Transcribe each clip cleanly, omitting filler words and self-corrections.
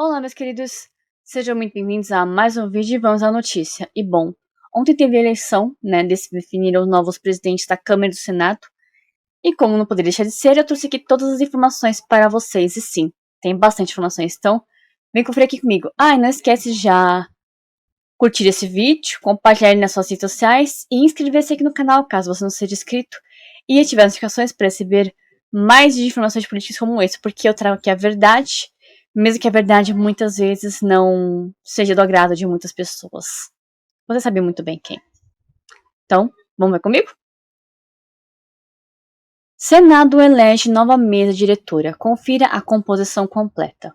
Olá, meus queridos, sejam muito bem-vindos a mais um vídeo e vamos à notícia. E bom, ontem teve a eleição, definiram os novos presidentes da Câmara e do Senado, e como não poderia deixar de ser, eu trouxe aqui todas as informações para vocês, e sim, tem bastante informações, então vem conferir aqui comigo. E não esquece de já curtir esse vídeo, compartilhar ele nas suas redes sociais e inscrever-se aqui no canal, caso você não seja inscrito, e ativar as notificações para receber mais de informações políticas como esse, porque eu trago aqui a verdade, mesmo que a verdade muitas vezes não seja do agrado de muitas pessoas. Você sabe muito bem quem. Então, vamos ver comigo? Senado elege nova mesa diretora. Confira a composição completa.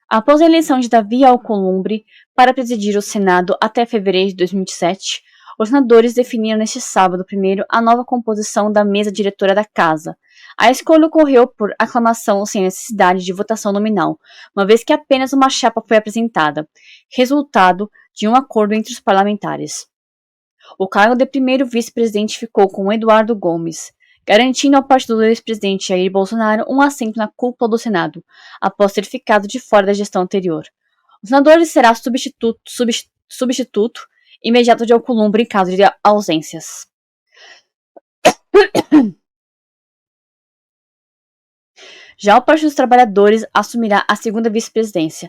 Após a eleição de Davi Alcolumbre para presidir o Senado até fevereiro de 2027, os senadores definiram neste sábado primeiro a nova composição da mesa diretora da Casa. A escolha ocorreu por aclamação sem necessidade de votação nominal, uma vez que apenas uma chapa foi apresentada, resultado de um acordo entre os parlamentares. O cargo de primeiro vice-presidente ficou com Eduardo Gomes, garantindo ao partido do ex-presidente Jair Bolsonaro um assento na cúpula do Senado, após ter ficado de fora da gestão anterior. O senador será substituto imediato de Alcolumbre em caso de ausências. Já o Partido dos Trabalhadores assumirá a segunda vice-presidência,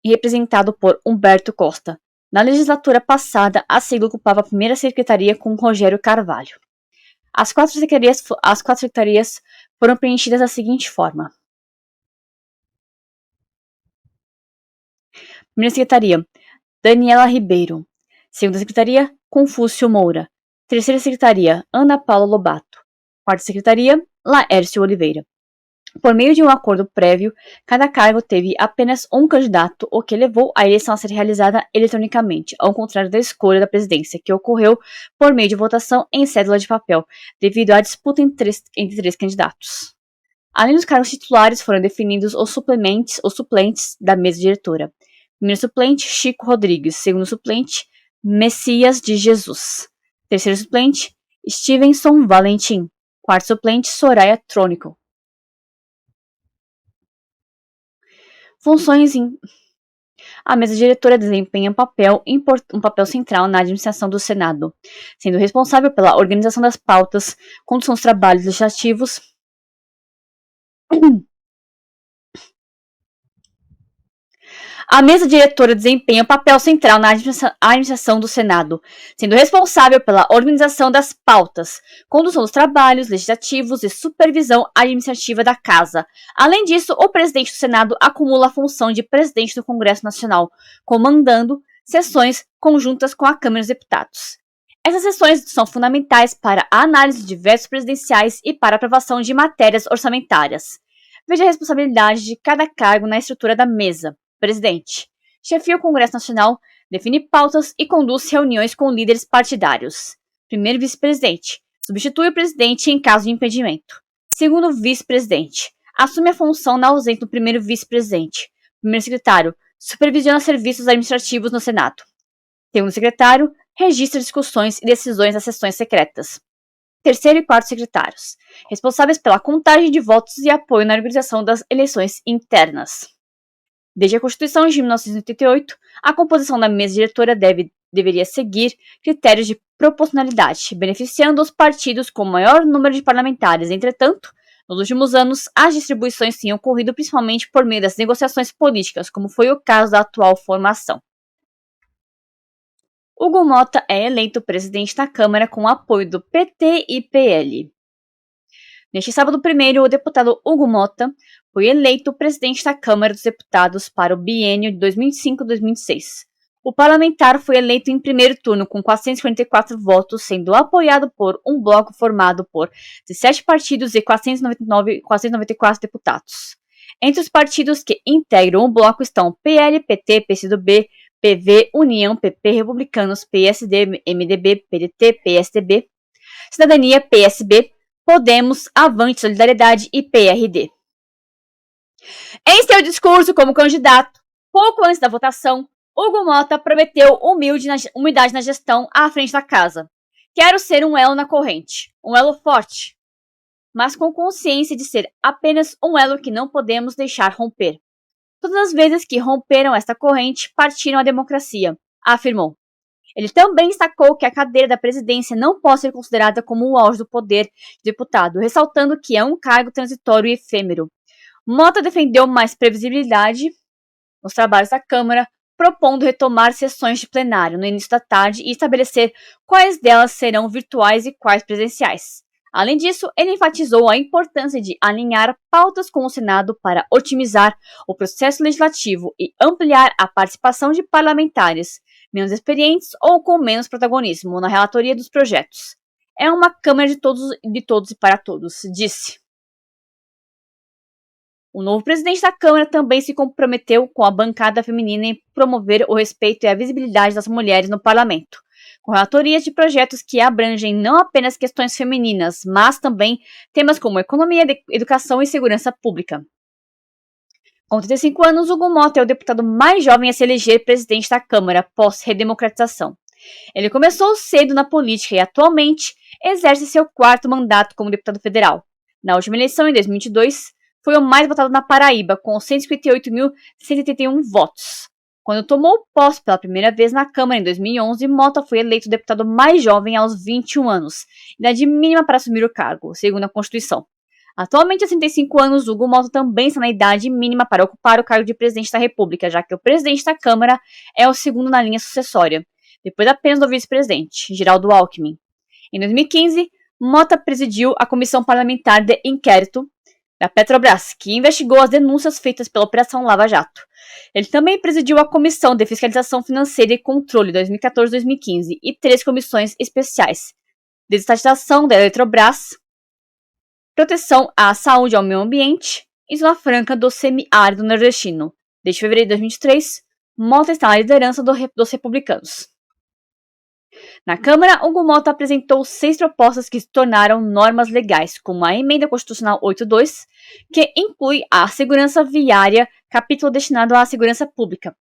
representado por Humberto Costa. Na legislatura passada, a sigla ocupava a primeira secretaria com Rogério Carvalho. As quatro secretarias foram preenchidas da seguinte forma. Primeira secretaria, Daniela Ribeiro. Segunda secretaria, Confúcio Moura. Terceira secretaria, Ana Paula Lobato. Quarta secretaria, Laércio Oliveira. Por meio de um acordo prévio, cada cargo teve apenas um candidato, o que levou a eleição a ser realizada eletronicamente, ao contrário da escolha da presidência, que ocorreu por meio de votação em cédula de papel, devido à disputa entre três candidatos. Além dos cargos titulares, foram definidos os suplentes da mesa diretora. Primeiro suplente, Chico Rodrigues. Segundo suplente, Messias de Jesus. Terceiro suplente, Stevenson Valentim. Quarto suplente, Soraya Trônico. Funções A mesa diretora desempenha um papel central na administração do Senado, sendo responsável pela organização das pautas, condução dos trabalhos legislativos, A mesa diretora desempenha um papel central na administração do Senado, sendo responsável pela organização das pautas, condução dos trabalhos legislativos e supervisão administrativa da Casa. Além disso, o presidente do Senado acumula a função de presidente do Congresso Nacional, comandando sessões conjuntas com a Câmara dos Deputados. Essas sessões são fundamentais para a análise de vetos presidenciais e para a aprovação de matérias orçamentárias. Veja a responsabilidade de cada cargo na estrutura da mesa. Presidente. Chefia o Congresso Nacional, define pautas e conduz reuniões com líderes partidários. Primeiro vice-presidente. Substitui o presidente em caso de impedimento. Segundo vice-presidente. Assume a função na ausência do primeiro vice-presidente. Primeiro secretário. Supervisiona serviços administrativos no Senado. Segundo secretário. Registra discussões e decisões das sessões secretas. Terceiro e quarto secretários. Responsáveis pela contagem de votos e apoio na organização das eleições internas. Desde a Constituição de 1988, a composição da mesa diretora deveria seguir critérios de proporcionalidade, beneficiando os partidos com maior número de parlamentares. Entretanto, nos últimos anos, as distribuições têm ocorrido principalmente por meio das negociações políticas, como foi o caso da atual formação. Hugo Mota é eleito presidente da Câmara com o apoio do PT e PL. Neste sábado primeiro, o deputado Hugo Mota foi eleito presidente da Câmara dos Deputados para o biênio de 2005-2006. O parlamentar foi eleito em primeiro turno com 444 votos, sendo apoiado por um bloco formado por 17 partidos e 494 deputados. Entre os partidos que integram o bloco estão PL, PT, PCdoB, PV, União, PP, Republicanos, PSD, MDB, PDT, PSDB, Cidadania, PSB, Podemos, Avante, Solidariedade e PRD. Em seu discurso como candidato, pouco antes da votação, Hugo Mota prometeu humildade na gestão à frente da casa. Quero ser um elo na corrente, um elo forte, mas com consciência de ser apenas um elo que não podemos deixar romper. Todas as vezes que romperam esta corrente, partiram a democracia, afirmou. Ele também destacou que a cadeira da presidência não pode ser considerada como o auge do poder de deputado, ressaltando que é um cargo transitório e efêmero. Mota defendeu mais previsibilidade nos trabalhos da Câmara, propondo retomar sessões de plenário no início da tarde e estabelecer quais delas serão virtuais e quais presenciais. Além disso, ele enfatizou a importância de alinhar pautas com o Senado para otimizar o processo legislativo e ampliar a participação de parlamentares menos experientes ou com menos protagonismo na relatoria dos projetos. É uma Câmara de todos e para todos, disse. O novo presidente da Câmara também se comprometeu com a bancada feminina em promover o respeito e a visibilidade das mulheres no parlamento, com relatorias de projetos que abrangem não apenas questões femininas, mas também temas como economia, educação e segurança pública. Com 35 anos, Hugo Mota é o deputado mais jovem a se eleger presidente da Câmara após redemocratização. Ele começou cedo na política e atualmente exerce seu 4º mandato como deputado federal. Na última eleição, em 2022, foi o mais votado na Paraíba, com 158.181 votos. Quando tomou posse pela primeira vez na Câmara em 2011, Mota foi eleito o deputado mais jovem aos 21 anos, idade mínima para assumir o cargo, segundo a Constituição. Atualmente, aos 65 anos, Hugo Mota também está na idade mínima para ocupar o cargo de presidente da República, já que o presidente da Câmara é o segundo na linha sucessória, depois apenas do vice-presidente, Geraldo Alckmin. Em 2015, Mota presidiu a Comissão Parlamentar de Inquérito da Petrobras, que investigou as denúncias feitas pela Operação Lava Jato. Ele também presidiu a Comissão de Fiscalização Financeira e Controle 2014-2015 e 3 comissões especiais: desestatização da Eletrobras, proteção à saúde e ao meio ambiente e Zona Franca do Semiárido Nordestino. Desde fevereiro de 2023, Mota está na liderança dos republicanos. Na Câmara, Hugo Mota apresentou 6 propostas que se tornaram normas legais, como a Emenda Constitucional 82, que inclui a segurança viária, capítulo destinado à segurança pública.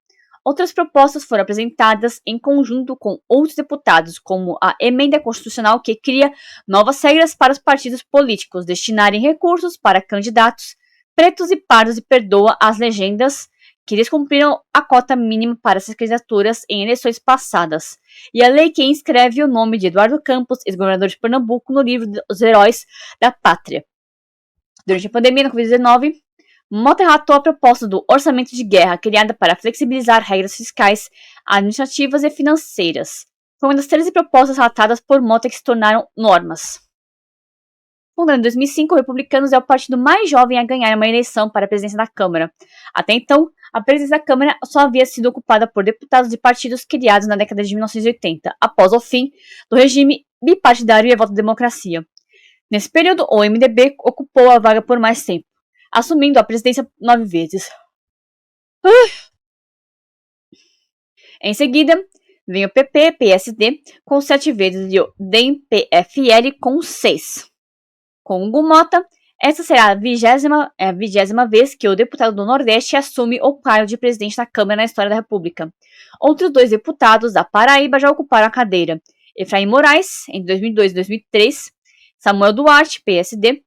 Outras propostas foram apresentadas em conjunto com outros deputados, como a Emenda Constitucional, que cria novas regras para os partidos políticos destinarem recursos para candidatos pretos e pardos e perdoa as legendas que descumpriram a cota mínima para essas candidaturas em eleições passadas, e a lei que inscreve o nome de Eduardo Campos, ex-governador de Pernambuco, no livro dos Heróis da Pátria. Durante a pandemia da Covid-19, Mota relatou a proposta do orçamento de guerra, criada para flexibilizar regras fiscais, administrativas e financeiras. Foi uma das 13 propostas relatadas por Mota que se tornaram normas. Fundado em 2005, o Republicanos é o partido mais jovem a ganhar uma eleição para a presidência da Câmara. Até então, a presidência da Câmara só havia sido ocupada por deputados de partidos criados na década de 1980, após o fim do regime bipartidário e a volta da democracia. Nesse período, o MDB ocupou a vaga por mais tempo, assumindo a presidência 9 vezes. Em seguida, vem o PP-PSD com 7 vezes e o DEM-PFL com 6. Com Hugo Mota, essa será a 20ª vez que o deputado do Nordeste assume o cargo de presidente da Câmara na história da República. Outros 2 deputados da Paraíba já ocuparam a cadeira: Efraim Moraes, entre 2002 e 2003, Samuel Duarte, PSD,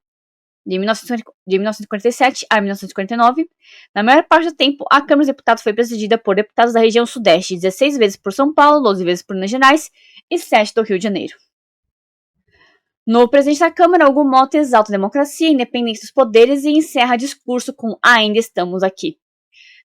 de 1947 a 1949. Na maior parte do tempo, a Câmara dos Deputados foi presidida por deputados da região Sudeste, 16 vezes por São Paulo, 12 vezes por Minas Gerais e 7 do Rio de Janeiro. No presidente da Câmara, Hugo Mota exalta a democracia, a independência dos poderes e encerra discurso com "Ainda estamos aqui".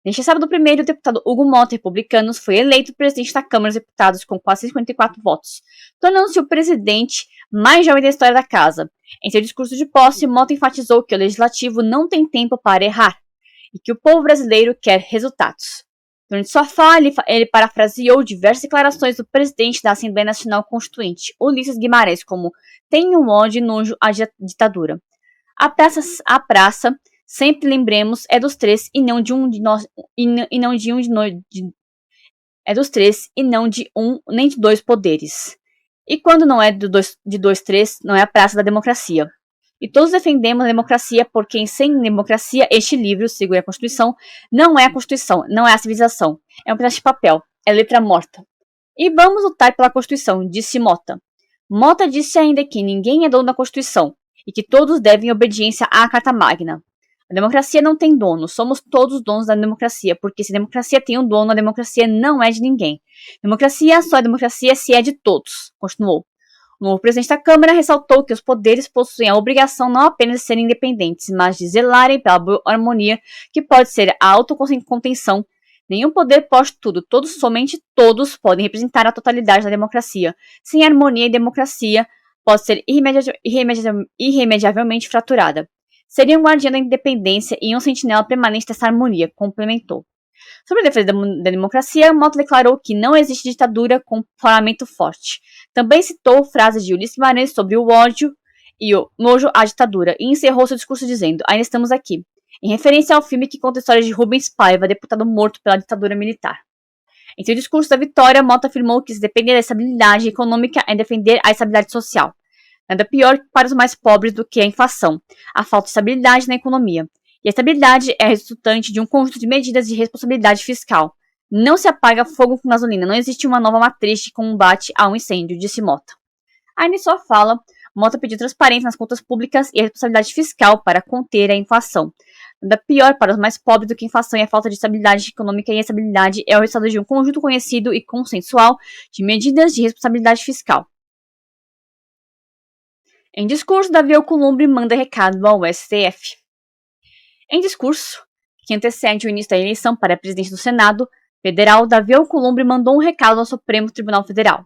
Neste sábado, o deputado Hugo Mota, republicanos, foi eleito presidente da Câmara dos Deputados com 454 votos, tornando-se o presidente mais jovem da história da casa. Em seu discurso de posse, Mota enfatizou que o legislativo não tem tempo para errar e que o povo brasileiro quer resultados. Durante sua fala, ele parafraseou diversas declarações do presidente da Assembleia Nacional Constituinte, Ulisses Guimarães, como "tenho ódio e nojo à ditadura. A praça, sempre lembremos, é dos 3 e não de um de nós, é dos 3 e não de um nem de 2 poderes. E quando não é de 2, 3, não é a praça da democracia. E todos defendemos a democracia porque sem democracia este livro, segundo a Constituição, não é a Constituição, não é a civilização. É um pedaço de papel, é letra morta. E vamos lutar pela Constituição", disse Mota. Mota disse ainda que ninguém é dono da Constituição e que todos devem obediência à Carta Magna. A democracia não tem dono, somos todos donos da democracia, porque se a democracia tem um dono, a democracia não é de ninguém. Democracia só é democracia se é de todos, continuou. O novo presidente da Câmara ressaltou que os poderes possuem a obrigação não apenas de serem independentes, mas de zelarem pela boa harmonia, que pode ser a autocontenção. Nenhum poder pode tudo, todos, somente todos, podem representar a totalidade da democracia. Sem harmonia e democracia, pode ser irremediavelmente fraturada. Seria um guardião da independência e um sentinela permanente dessa harmonia, complementou. Sobre a defesa da democracia, Mota declarou que não existe ditadura com parlamento forte. Também citou frases de Ulisses Guimarães sobre o ódio e o nojo à ditadura e encerrou seu discurso dizendo: "Ainda estamos aqui", em referência ao filme que conta a história de Rubens Paiva, deputado morto pela ditadura militar. Em seu discurso da vitória, Mota afirmou que se depender da estabilidade econômica é defender a estabilidade social. Nada pior para os mais pobres do que a inflação, a falta de estabilidade na economia. E a estabilidade é resultante de um conjunto de medidas de responsabilidade fiscal. Não se apaga fogo com gasolina, não existe uma nova matriz de combate a um incêndio, disse Mota. Ainda em sua fala, Mota pediu transparência nas contas públicas e a responsabilidade fiscal para conter a inflação. Nada pior para os mais pobres do que a inflação e a falta de estabilidade econômica, e a estabilidade é o resultado de um conjunto conhecido e consensual de medidas de responsabilidade fiscal. Em discurso, Davi Alcolumbre manda recado ao STF. Em discurso, que antecede o início da eleição para presidente do Senado Federal, Davi Alcolumbre mandou um recado ao Supremo Tribunal Federal,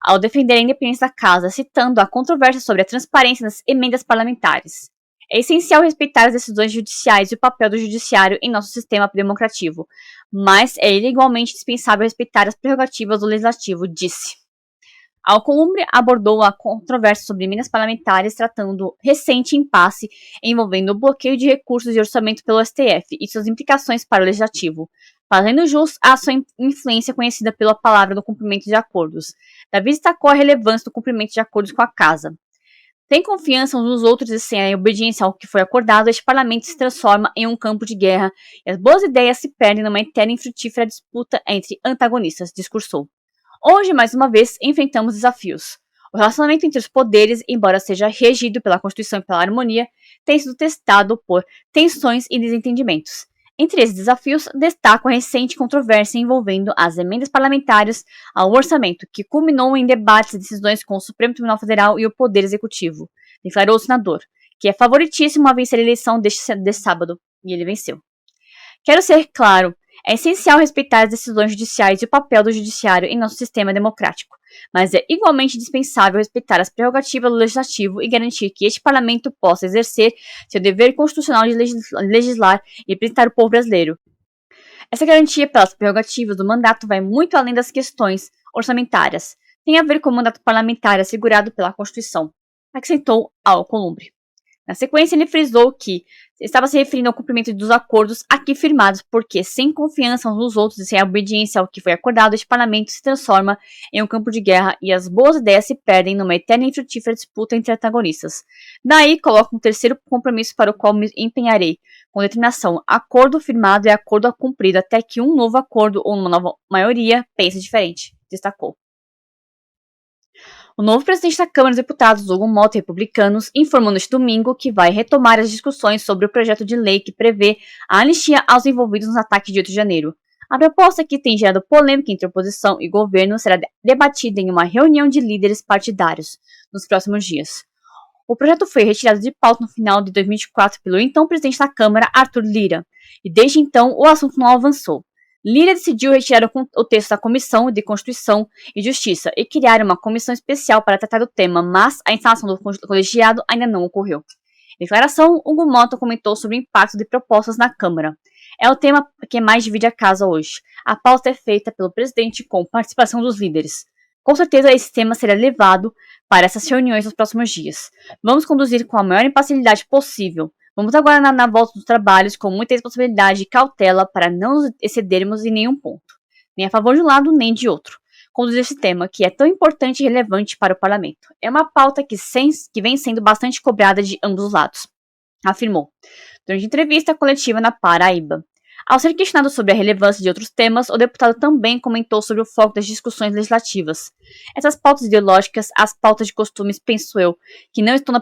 ao defender a independência da Casa, citando a controvérsia sobre a transparência das emendas parlamentares. É essencial respeitar as decisões judiciais e o papel do judiciário em nosso sistema democrático, mas é igualmente dispensável respeitar as prerrogativas do legislativo, disse. Alcolumbre abordou a controvérsia sobre emendas parlamentares, tratando do recente impasse envolvendo o bloqueio de recursos de orçamento pelo STF e suas implicações para o legislativo, fazendo jus à sua influência conhecida pela palavra do cumprimento de acordos. Davi destacou a relevância do cumprimento de acordos com a Casa. Sem confiança uns nos outros e sem a obediência ao que foi acordado, este parlamento se transforma em um campo de guerra e as boas ideias se perdem numa eterna e infrutífera disputa entre antagonistas, discursou. Hoje, mais uma vez, enfrentamos desafios. O relacionamento entre os poderes, embora seja regido pela Constituição e pela harmonia, tem sido testado por tensões e desentendimentos. Entre esses desafios, destaco a recente controvérsia envolvendo as emendas parlamentares ao orçamento, que culminou em debates e decisões com o Supremo Tribunal Federal e o Poder Executivo, declarou o senador, que é favoritíssimo a vencer a eleição deste sábado, e ele venceu. Quero ser claro, é essencial respeitar as decisões judiciais e o papel do judiciário em nosso sistema democrático, mas é igualmente dispensável respeitar as prerrogativas do legislativo e garantir que este parlamento possa exercer seu dever constitucional de legislar e representar o povo brasileiro. Essa garantia pelas prerrogativas do mandato vai muito além das questões orçamentárias. Tem a ver com o mandato parlamentar assegurado pela Constituição, acrescentou Alcolumbre. Na sequência, ele frisou que estava se referindo ao cumprimento dos acordos aqui firmados, porque sem confiança uns nos outros e sem a obediência ao que foi acordado, este parlamento se transforma em um campo de guerra e as boas ideias se perdem numa eterna e infrutífera disputa entre antagonistas. Daí, coloco um terceiro compromisso para o qual me empenharei, com determinação: acordo firmado é acordo cumprido até que um novo acordo ou uma nova maioria pense diferente, destacou. O novo presidente da Câmara dos Deputados, Hugo Mota, republicanos, informou neste domingo que vai retomar as discussões sobre o projeto de lei que prevê a anistia aos envolvidos nos ataques de 8 de janeiro. A proposta, que tem gerado polêmica entre oposição e governo, será debatida em uma reunião de líderes partidários nos próximos dias. O projeto foi retirado de pauta no final de 2024 pelo então presidente da Câmara, Arthur Lira, e desde então o assunto não avançou. Lira decidiu retirar o texto da Comissão de Constituição e Justiça e criar uma comissão especial para tratar do tema, mas a instalação do colegiado ainda não ocorreu. Em declaração, Hugo Mota comentou sobre o impacto de propostas na Câmara. É o tema que mais divide a casa hoje. A pauta é feita pelo presidente com participação dos líderes. Com certeza esse tema será levado para essas reuniões nos próximos dias. Vamos conduzir com a maior imparcialidade possível. Vamos agora na volta dos trabalhos com muita responsabilidade e cautela para não nos excedermos em nenhum ponto, nem a favor de um lado nem de outro. Conduzir esse tema, que é tão importante e relevante para o parlamento. É uma pauta que vem sendo bastante cobrada de ambos os lados, afirmou, durante entrevista coletiva na Paraíba. Ao ser questionado sobre a relevância de outros temas, o deputado também comentou sobre o foco das discussões legislativas. Essas pautas ideológicas, as pautas de costumes, penso eu, que não estão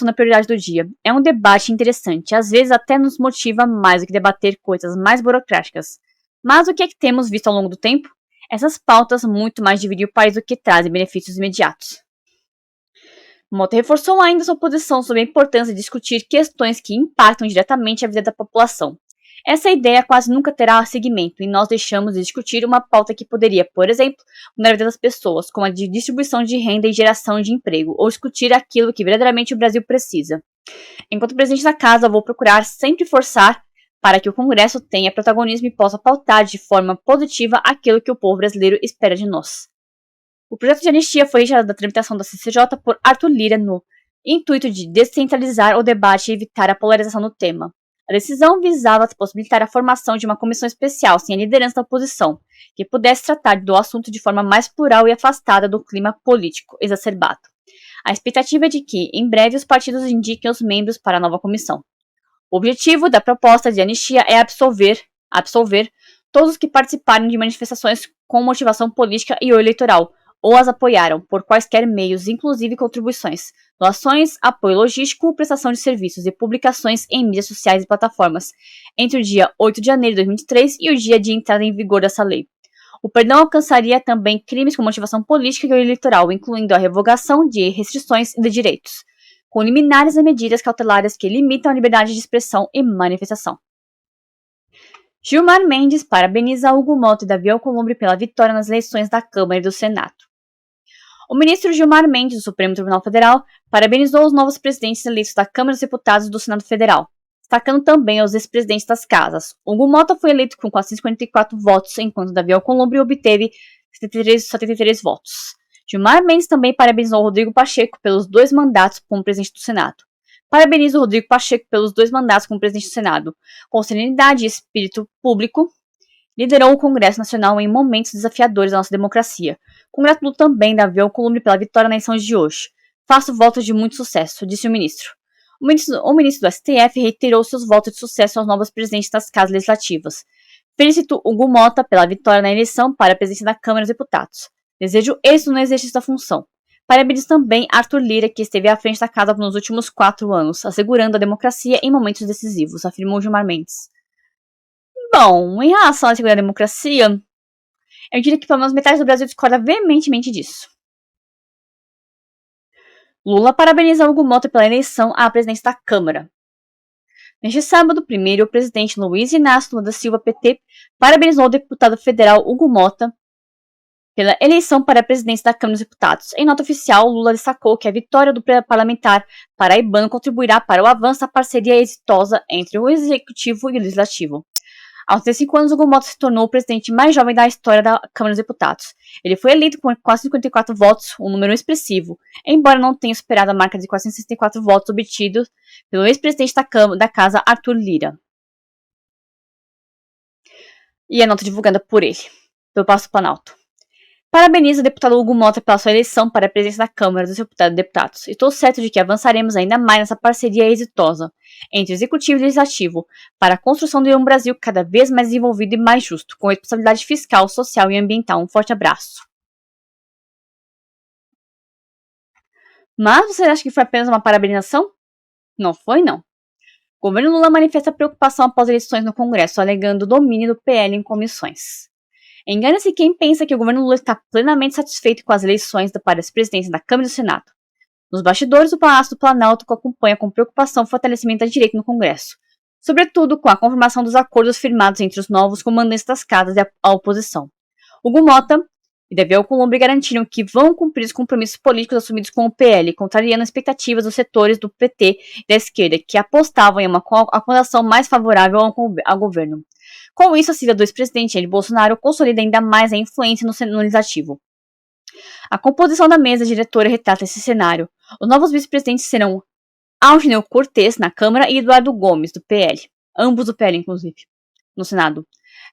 na prioridade do dia. É um debate interessante, às vezes até nos motiva mais do que debater coisas mais burocráticas. Mas o que é que temos visto ao longo do tempo? Essas pautas muito mais dividem o país do que trazem benefícios imediatos. Mota reforçou ainda sua posição sobre a importância de discutir questões que impactam diretamente a vida da população. Essa ideia quase nunca terá seguimento e nós deixamos de discutir uma pauta que poderia, por exemplo, mudar a vida das pessoas, como a de distribuição de renda e geração de emprego, ou discutir aquilo que verdadeiramente o Brasil precisa. Enquanto presidente da casa, vou procurar sempre forçar para que o Congresso tenha protagonismo e possa pautar de forma positiva aquilo que o povo brasileiro espera de nós. O projeto de anistia foi retirado da tramitação da CCJ por Arthur Lira no intuito de descentralizar o debate e evitar a polarização no tema. A decisão visava possibilitar a formação de uma comissão especial sem a liderança da oposição, que pudesse tratar do assunto de forma mais plural e afastada do clima político exacerbado. A expectativa é de que, em breve, os partidos indiquem os membros para a nova comissão. O objetivo da proposta de anistia é absolver todos os que participarem de manifestações com motivação política e ou eleitoral, ou as apoiaram por quaisquer meios, inclusive contribuições, doações, apoio logístico, prestação de serviços e publicações em mídias sociais e plataformas, entre o dia 8 de janeiro de 2023 e o dia de entrada em vigor dessa lei. O perdão alcançaria também crimes com motivação política e eleitoral, incluindo a revogação de restrições de direitos, com liminares e medidas cautelares que limitam a liberdade de expressão e manifestação. Gilmar Mendes parabeniza Hugo Mota e Davi Alcolumbre pela vitória nas eleições da Câmara e do Senado. O ministro Gilmar Mendes, do Supremo Tribunal Federal, parabenizou os novos presidentes eleitos da Câmara dos Deputados e do Senado Federal, destacando também os ex-presidentes das casas. Hugo Mota foi eleito com 444 votos, enquanto Davi Alcolumbre obteve 73 votos. Gilmar Mendes também parabenizou Rodrigo Pacheco pelos 2 mandatos como presidente do Senado. Parabenizo Rodrigo Pacheco pelos 2 mandatos como presidente do Senado. Com serenidade e espírito público, liderou o Congresso Nacional em momentos desafiadores da nossa democracia. Congratulo também Davi Alcolumbre pela vitória na eleição de hoje. Faço votos de muito sucesso, disse o ministro. O ministro do STF reiterou seus votos de sucesso aos novos presidentes das casas legislativas. Felicito Hugo Mota pela vitória na eleição para a presidência da Câmara dos Deputados. Desejo êxito no exercício da função. Parabenizo também Arthur Lira, que esteve à frente da casa nos últimos 4 anos, assegurando a democracia em momentos decisivos, afirmou Gilmar Mendes. Bom, em relação à segurança da democracia, eu diria que pelo menos metade do Brasil discorda veementemente disso. Lula parabeniza Hugo Mota pela eleição à presidência da Câmara. Neste sábado, o presidente Luiz Inácio Lula da Silva, PT, parabenizou o deputado federal Hugo Mota pela eleição para a presidência da Câmara dos Deputados. Em nota oficial, Lula destacou que a vitória do parlamentar paraibano contribuirá para o avanço da parceria exitosa entre o Executivo e o Legislativo. Aos 35 anos, Hugo Mota se tornou o presidente mais jovem da história da Câmara dos Deputados. Ele foi eleito com 454 votos, um número expressivo, embora não tenha superado a marca de 464 votos obtidos pelo ex-presidente da Casa, Arthur Lira. E a nota divulgada por ele, pelo Palácio do Planalto. Parabenizo o deputado Hugo Mota pela sua eleição para a presidência da Câmara dos Deputados. Estou certo de que avançaremos ainda mais nessa parceria exitosa entre o Executivo e o Legislativo para a construção de um Brasil cada vez mais desenvolvido e mais justo, com responsabilidade fiscal, social e ambiental. Um forte abraço. Mas você acha que foi apenas uma parabenização? Não foi, não. O governo Lula manifesta preocupação após eleições no Congresso, alegando domínio do PL em comissões. Engana-se quem pensa que o governo Lula está plenamente satisfeito com as eleições para as presidências da Câmara e do Senado. Nos bastidores do Palácio do Planalto, acompanha com preocupação o fortalecimento da direita no Congresso, sobretudo com a confirmação dos acordos firmados entre os novos comandantes das casas e a oposição. Hugo Mota e Davi Alcolumbre garantiram que vão cumprir os compromissos políticos assumidos com o PL, contrariando as expectativas dos setores do PT e da esquerda, que apostavam em uma acomodação mais favorável ao governo. Com isso, a sigla do ex-presidente Jair Bolsonaro consolida ainda mais a influência no legislativo. A composição da mesa diretora retrata esse cenário. Os novos vice-presidentes serão Algeneu Cortez, na Câmara, e Eduardo Gomes, do PL. Ambos do PL, inclusive, no Senado.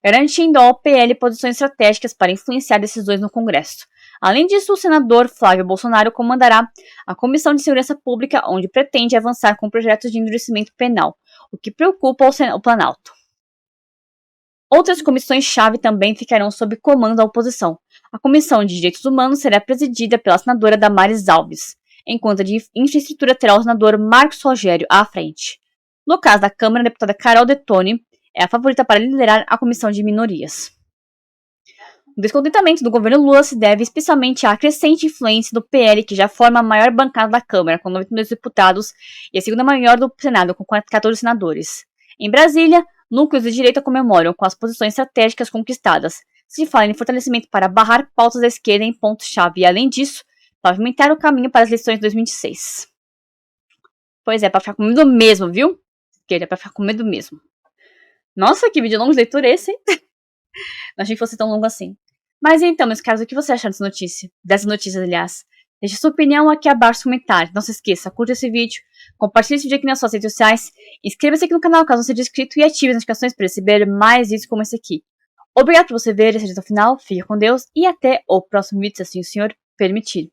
Garantindo ao PL posições estratégicas para influenciar decisões no Congresso. Além disso, o senador Flávio Bolsonaro comandará a Comissão de Segurança Pública, onde pretende avançar com projetos de endurecimento penal, o que preocupa o Planalto. Outras comissões-chave também ficarão sob comando da oposição. A Comissão de Direitos Humanos será presidida pela senadora Damares Alves, enquanto a de Infraestrutura terá o senador Marcos Rogério à frente. No caso da Câmara, a deputada Carol Detoni é a favorita para liderar a Comissão de Minorias. O descontentamento do governo Lula se deve especialmente à crescente influência do PL, que já forma a maior bancada da Câmara, com 92 deputados, e a segunda maior do Senado, com 14 senadores. Em Brasília, núcleos de direita comemoram com as posições estratégicas conquistadas. Se fala em fortalecimento para barrar pautas da esquerda em pontos-chave e, além disso, pavimentar o caminho para as eleições de 2026. Pois é, para ficar com medo mesmo, viu? Esquerda, para ficar com medo mesmo. Nossa, que vídeo longo de leitura esse, hein? Não achei que fosse tão longo assim. Mas então, meus caros, o que você acha dessa notícia? Dessas notícias, aliás. Deixe sua opinião aqui abaixo nos comentários. Não se esqueça, curta esse vídeo, compartilhe esse vídeo aqui nas suas redes sociais, inscreva-se aqui no canal caso não seja inscrito e ative as notificações para receber mais vídeos como esse aqui. Obrigado por você ver esse vídeo até o final, fique com Deus e até o próximo vídeo, se assim o Senhor permitir.